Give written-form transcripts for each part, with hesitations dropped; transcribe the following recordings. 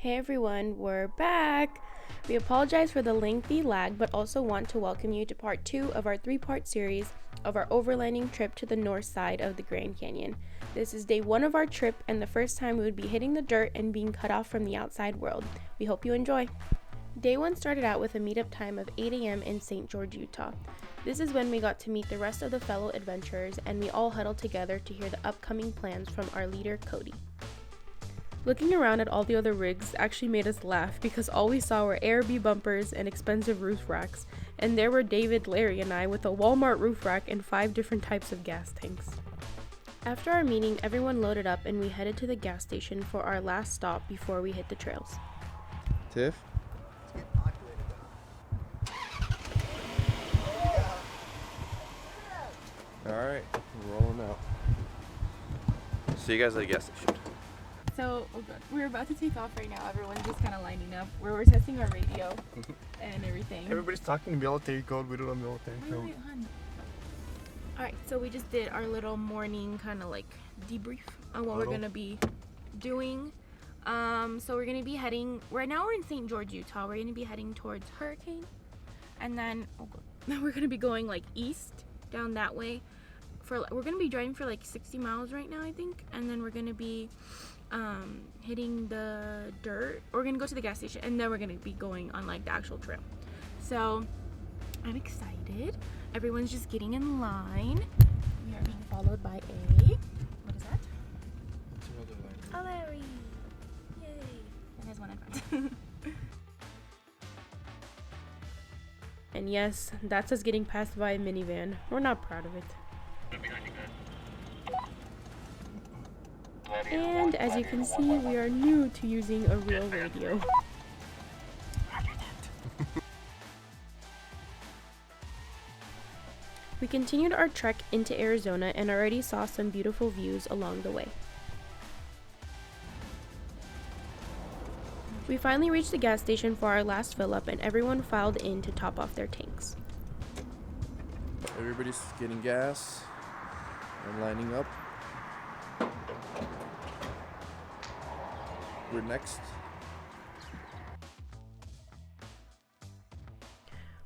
Hey everyone, we're back! We apologize for the lengthy lag, but also want to welcome you to part 2 of our 3-part series of our overlanding trip to the north side of the Grand Canyon. This is day 1 of our trip and the first time we would be hitting the dirt and being cut off from the outside world. We hope you enjoy! Day 1 started out with a meetup time of 8 a.m. in St. George, Utah. This is when we got to meet the rest of the fellow adventurers and we all huddled together to hear the upcoming plans from our leader, Cody. Looking around at all the other rigs actually made us laugh because all we saw were ARB bumpers and expensive roof racks, and there were David, Larry, and I with a Walmart roof rack and 5 different types of gas tanks. After our meeting, everyone loaded up and we headed to the gas station for our last stop before we hit the trails. Tiff? Alright, we're rolling out. See you guys at the gas station. So, we're about to take off right now. Everyone's just kind of lining up. We're testing our radio and everything. Everybody's talking military code. We don't know military code. Alright, so we just did our little morning kind of like debrief on what we're going to be doing. So we're going to be heading, right now we're in St. George, Utah. We're going to be heading towards Hurricane. And then we're going to be going like east down that way. We're going to be driving for like 60 miles right now, I think. And then we're going to be hitting the dirt. We're gonna go to the gas station and then we're gonna be going on like the actual trail. So I'm excited. Everyone's just getting in line. We are being followed by what is that? It's another line. A Larry. Yay. And there's one in front. And yes, that's us getting passed by a minivan. We're not proud of it. And as you can see, we are new to using a real radio. We continued our trek into Arizona and already saw some beautiful views along the way. We finally reached the gas station for our last fill up and everyone filed in to top off their tanks. Everybody's getting gas and lining up. We're next.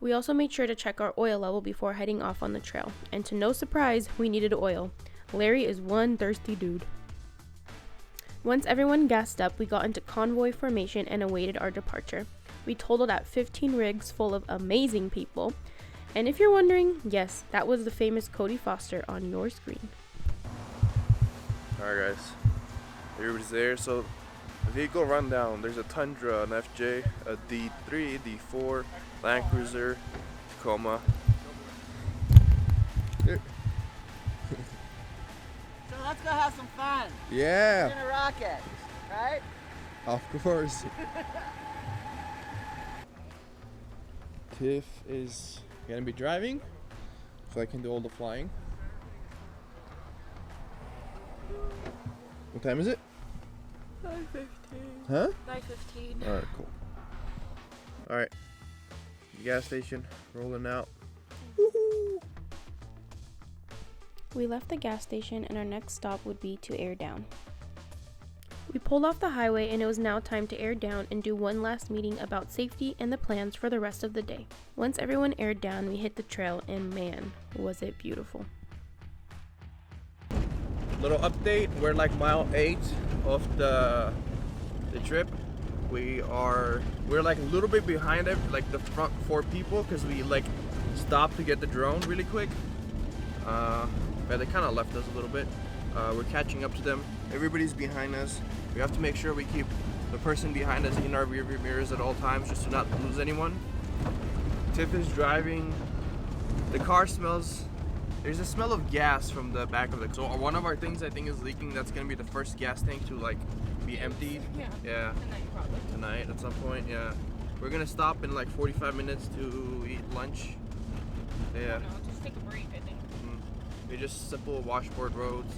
We also made sure to check our oil level before heading off on the trail, and to no surprise, we needed oil. Larry is one thirsty dude. Once everyone gassed up, we got into convoy formation and awaited our departure. We totaled at 15 rigs full of amazing people, and if you're wondering, yes, that was the famous Cody Foster on your screen. Alright guys, everybody's there. So vehicle rundown: there's a Tundra, an FJ, a D3, D4, Land Cruiser, Tacoma. So let's go have some fun. Yeah, We're gonna rock it, right? of course. Tiff is gonna be driving, so I can do all the flying. What time is it? 9:15. Huh? 9:15. Alright, cool. Alright. Gas station, rolling out. Woohoo! We left the gas station and our next stop would be to air down. We pulled off the highway and it was now time to air down and do one last meeting about safety and the plans for the rest of the day. Once everyone aired down, we hit the trail and man, was it beautiful. Little update, we're like mile 8 of the trip. We're like a little bit behind it, like the front 4 people, because we like stopped to get the drone really quick. But they kind of left us a little bit. We're catching up to them. Everybody's behind us. We have to make sure we keep the person behind us in our rear view mirrors at all times just to not lose anyone. Tiff is driving. The car smells. There's a smell of gas from the back of the car. So one of our things I think is leaking. That's gonna be the first gas tank to like be emptied. Yeah. Tonight probably. Tonight at some point, yeah. We're gonna stop in like 45 minutes to eat lunch. Yeah. No, just take a break, I think. They're just simple washboard roads.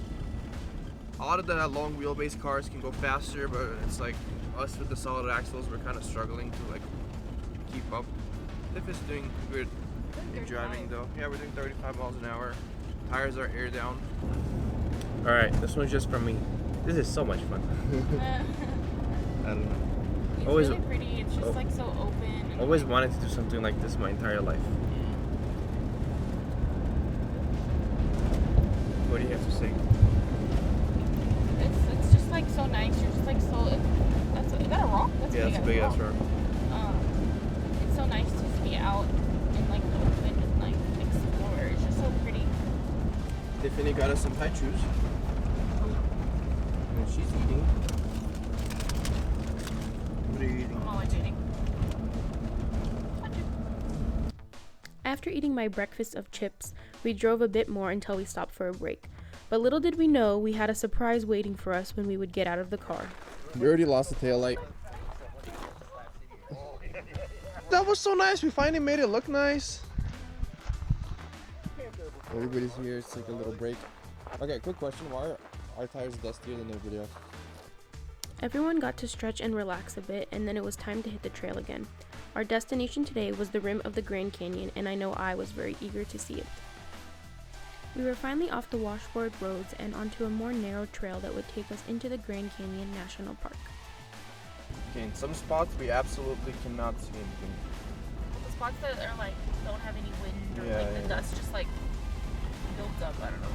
A lot of the long wheelbase cars can go faster, but it's like us with the solid axles, we're kind of struggling to like keep up. Tiff is doing good in driving though. Yeah, we're doing 35 miles an hour. Tires are air down. Alright, this one's just from me. This is so much fun. I don't know. It's Always- really pretty. It's just oh. like so open. And, Always like, wanted to do something like this my entire life. What do you have to say? It's just like so nice. You're just like so. Is that a rock? That's Yeah, it's a big ass rock. It's so nice to just be out in like the open and like explore. It's just so pretty. Tiffany got us some pie chews. And she's eating. What are you eating? I'm always eating. After eating my breakfast of chips, we drove a bit more until we stopped for a break. But little did we know we had a surprise waiting for us when we would get out of the car. We already lost the taillight. That was so nice. We finally made it look nice. Everybody's here. It's like a little break. Okay, quick question. Why are our tires dustier than everybody else? Everyone got to stretch and relax a bit, and then it was time to hit the trail again. Our destination today was the rim of the Grand Canyon, and I know I was very eager to see it. We were finally off the washboard roads and onto a more narrow trail that would take us into the Grand Canyon National Park. Okay, in some spots we absolutely cannot see anything. The spots that are like don't have any wind or Yeah, like the yeah. dust just like builds up. I don't know.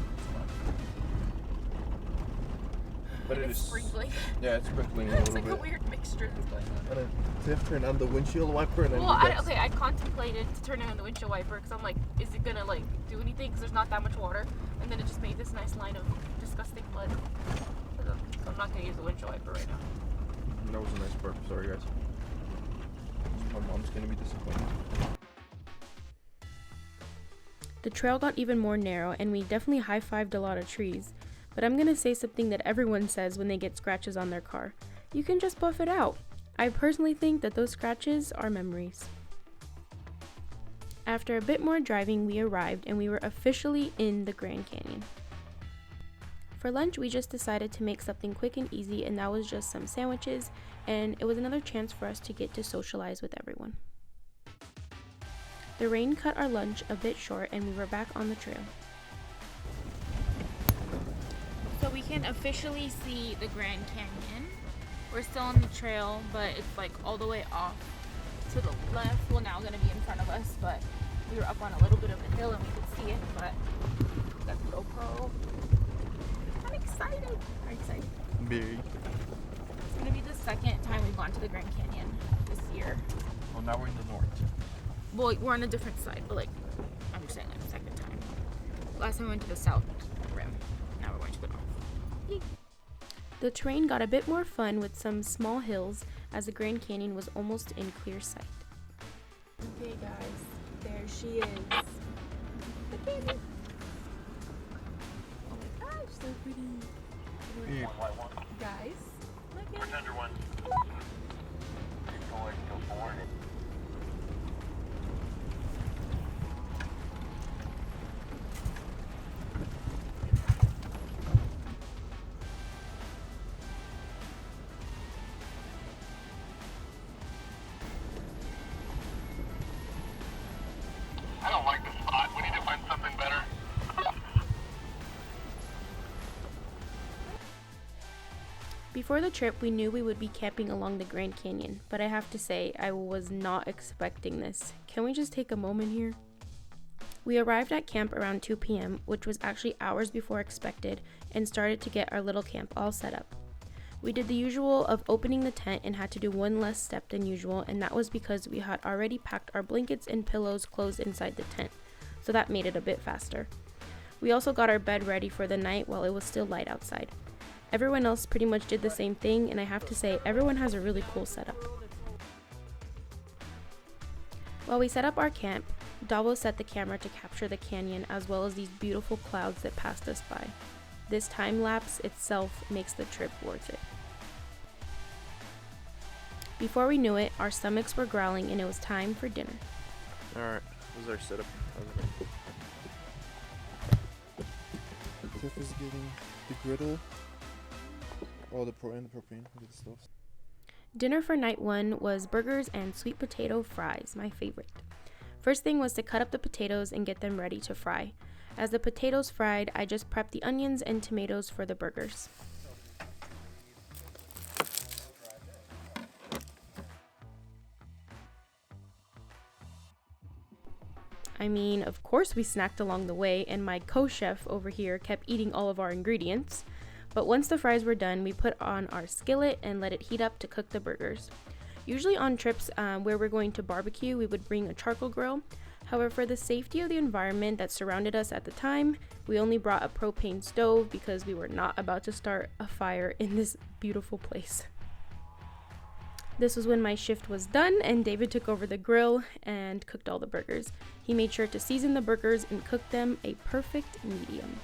But it It's is. sprinkling. Yeah, it's sprinkling a It's little like bit. a weird mixture that's going on. And Tiff turned on the windshield wiper and then Well, I contemplated contemplated turning on the windshield wiper because I'm like, is it gonna like do anything? Because there's not that much water, and then it just made this nice line of disgusting mud. So I'm not gonna use the windshield wiper right now. That was a nice burp. Sorry, guys. My mom's gonna be disappointed. The trail got even more narrow, and we definitely high-fived a lot of trees. But I'm gonna say something that everyone says when they get scratches on their car. You can just buff it out. I personally think that those scratches are memories. After a bit more driving, we arrived and we were officially in the Grand Canyon. For lunch, we just decided to make something quick and easy, and that was just some sandwiches, and it was another chance for us to get to socialize with everyone. The rain cut our lunch a bit short, and we were back on the trail. So we can officially see the Grand Canyon. We're still on the trail, but it's like all the way off to the left. Well, now gonna be in front of us, but we were up on a little bit of a hill and we could see it, but got the GoPro. I'm excited. Are you excited? Very. It's gonna be the second time we've gone to the Grand Canyon this year. Well, now we're in the north. Well, we're on a different side, but like, I'm just saying like the second time. Last time we went to the south rim. Now we're going to the north. Yay. The terrain got a bit more fun with some small hills as the Grand Canyon was almost in clear sight. Okay guys, there she is. The canyon. Oh my gosh, so pretty. Yeah. Guys, look at it. Under one. Go forward. I don't like the spot. We need to find something better. Before the trip, we knew we would be camping along the Grand Canyon, but I have to say, I was not expecting this. Can we just take a moment here? We arrived at camp around 2 p.m., which was actually hours before expected, and started to get our little camp all set up. We did the usual of opening the tent and had to do one less step than usual, and that was because we had already packed our blankets and pillows closed inside the tent, so that made it a bit faster. We also got our bed ready for the night while it was still light outside. Everyone else pretty much did the same thing, and I have to say, everyone has a really cool setup. While we set up our camp, Davo set the camera to capture the canyon as well as these beautiful clouds that passed us by. This time lapse itself makes the trip worth it. Before we knew it, our stomachs were growling and it was time for dinner. Alright, this is our setup. Tiff is getting the griddle. Oh, the propane. Look at the stuff. Dinner for night one was burgers and sweet potato fries, my favorite. First thing was to cut up the potatoes and get them ready to fry. As the potatoes fried, I just prepped the onions and tomatoes for the burgers. I mean, of course we snacked along the way, and my co-chef over here kept eating all of our ingredients. But once the fries were done, we put on our skillet and let it heat up to cook the burgers. Usually on trips where we're going to barbecue, we would bring a charcoal grill. However, for the safety of the environment that surrounded us at the time, we only brought a propane stove because we were not about to start a fire in this beautiful place. This was when my shift was done and David took over the grill and cooked all the burgers. He made sure to season the burgers and cook them a perfect medium.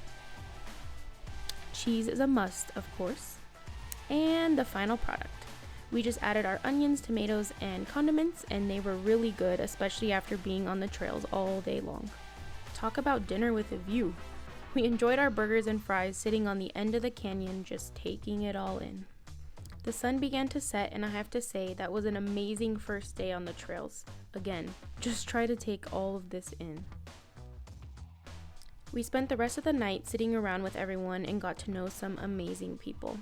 Cheese is a must, of course. And the final product. We just added our onions, tomatoes, and condiments, and they were really good, especially after being on the trails all day long. Talk about dinner with a view. We enjoyed our burgers and fries sitting on the end of the canyon, just taking it all in. The sun began to set, and I have to say that was an amazing first day on the trails. Again, just try to take all of this in. We spent the rest of the night sitting around with everyone and got to know some amazing people.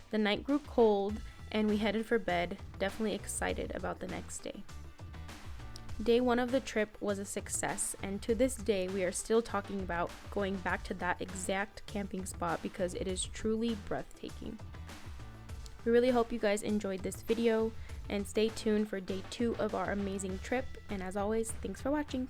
The night grew cold and we headed for bed, definitely excited about the next day. Day 1 of the trip was a success, and to this day we are still talking about going back to that exact camping spot because it is truly breathtaking. We really hope you guys enjoyed this video, and stay tuned for day 2 of our amazing trip, and as always, thanks for watching.